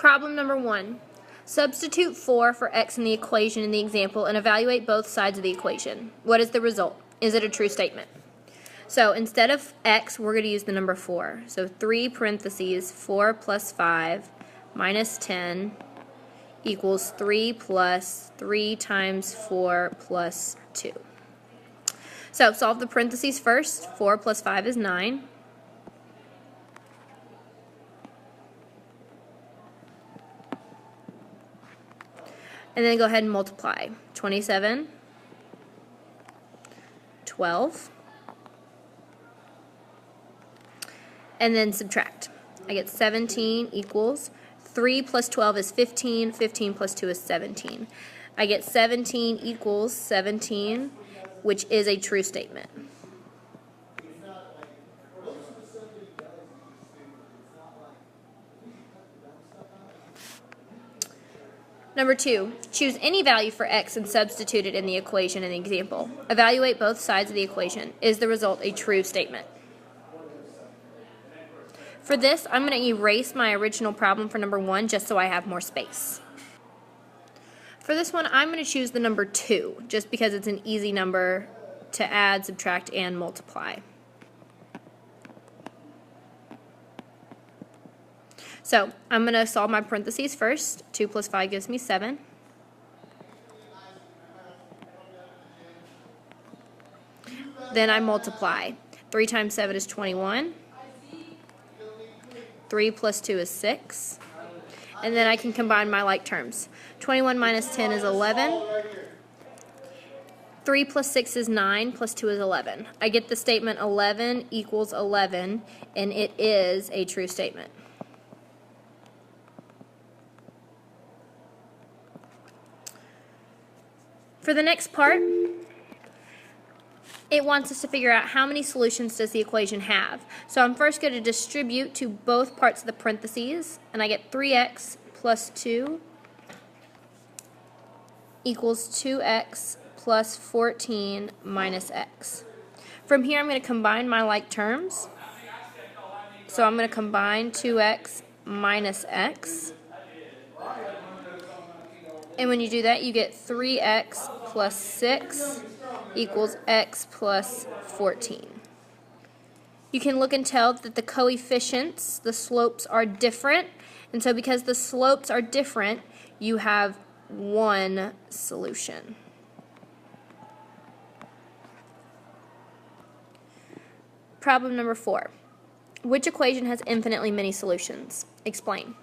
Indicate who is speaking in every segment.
Speaker 1: Problem number 1. Substitute 4 for x in the equation in the example and evaluate both sides of the equation. What is the result? Is it a true statement? So instead of x, we're going to use the number 4. So 3 parentheses 4 plus 5 minus 10 equals 3 plus 3 times 4 plus 2. So solve the parentheses first. 4 plus 5 is 9. And then go ahead and multiply. 27, 12, and then subtract. I get 17 equals 3 plus 12 is 15, 15 plus 2 is 17. I get 17 equals 17, which is a true statement. Number 2, choose any value for x and substitute it in the equation in the example. Evaluate both sides of the equation. Is the result a true statement? For this, I'm going to erase my original problem for number 1 just so I have more space. For this one, I'm going to choose the number 2 just because it's an easy number to add, subtract, and multiply. So I'm going to solve my parentheses first. 2 plus 5 gives me 7. Then I multiply. 3 times 7 is 21. 3 plus 2 is 6. And then I can combine my like terms. 21 minus 10 is 11. 3 plus 6 is 9, plus 2 is 11. I get the statement 11 equals 11, and it is a true statement. For the next part, it wants us to figure out how many solutions does the equation have. So I'm first going to distribute to both parts of the parentheses, and I get 3x plus 2 equals 2x plus 14 minus x. From here I'm going to combine my like terms. So I'm going to combine 2x minus x. And when you do that, you get 3x plus 6 equals x plus 14. You can look and tell that the coefficients, the slopes, are different. And so because the slopes are different, you have one solution. Problem number 4. Which equation has infinitely many solutions? Explain.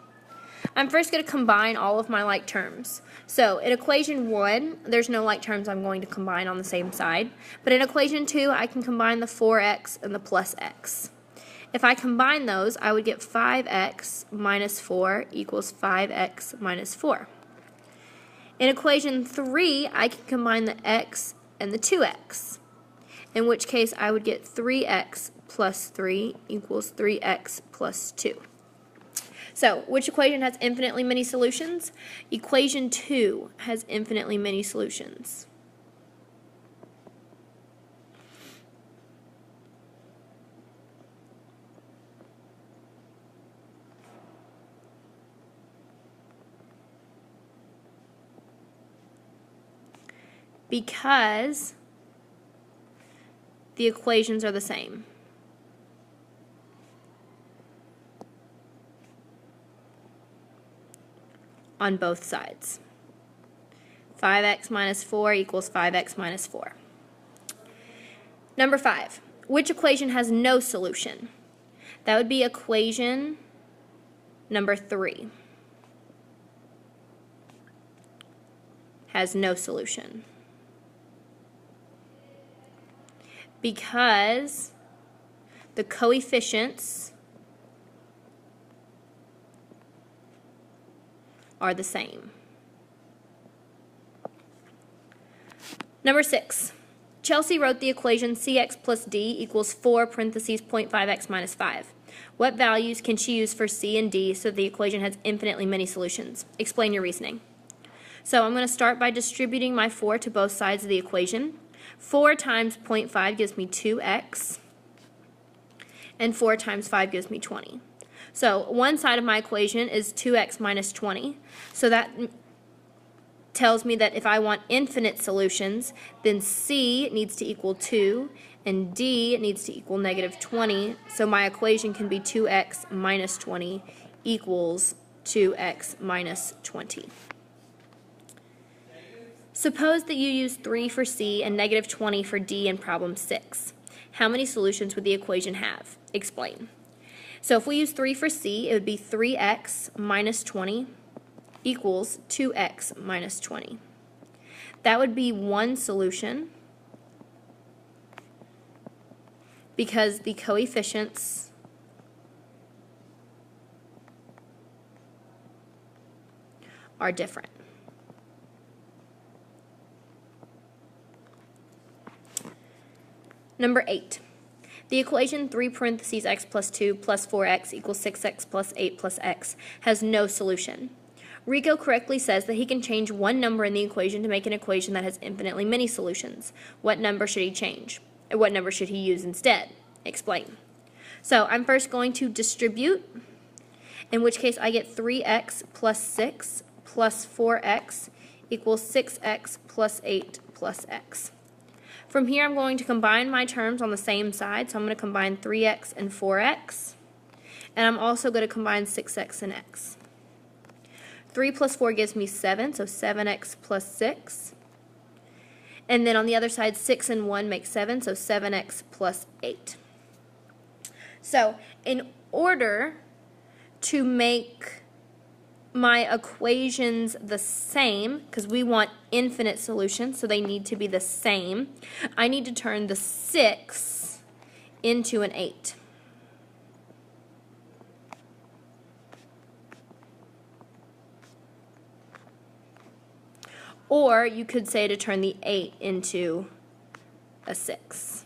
Speaker 1: I'm first going to combine all of my like terms. So in equation 1, there's no like terms I'm going to combine on the same side. But in equation 2, I can combine the 4x and the plus x. If I combine those, I would get 5x minus 4 equals 5x minus 4. In equation 3, I can combine the x and the 2x, in which case I would get 3x plus 3 equals 3x plus 2. So, which equation has infinitely many solutions? Equation 2 has infinitely many solutions. Because the equations are the same. On both sides. 5x minus 4 equals 5x minus 4. Number 5. Which equation has no solution? That would be equation number 3. Has no solution. Because the coefficients are the same. Number 6. Chelsea wrote the equation cx plus d equals 4 parentheses 0.5x minus 5. What values can she use for c and d so the equation has infinitely many solutions? Explain your reasoning. So I'm going to start by distributing my 4 to both sides of the equation. 4 times 0.5 gives me 2x, and 4 times 5 gives me 20. So one side of my equation is 2x minus 20. So that tells me that if I want infinite solutions, then C needs to equal 2 and D needs to equal negative 20. So my equation can be 2x minus 20 equals 2x minus 20. Suppose that you use 3 for C and negative 20 for D in problem 6. How many solutions would the equation have? Explain. So if we use 3 for C, it would be 3x minus 20 equals 2x minus 20. That would be one solution because the coefficients are different. Number 8. The equation 3 parentheses x plus 2 plus 4x equals 6x plus 8 plus x has no solution. Rico correctly says that he can change one number in the equation to make an equation that has infinitely many solutions. What number should he change? Or what number should he use instead? Explain. So I'm first going to distribute, in which case I get 3x plus 6 plus 4x equals 6x plus 8 plus x. From here I'm going to combine my terms on the same side, so I'm going to combine 3x and 4x, and I'm also going to combine 6x and x. 3 plus 4 gives me 7, so 7x plus 6. And then on the other side, 6 and 1 make 7, so 7x plus 8. So in order to make my equations the same, because we want infinite solutions, so they need to be the same, I need to turn the 6 into an 8. Or you could say to turn the 8 into a 6.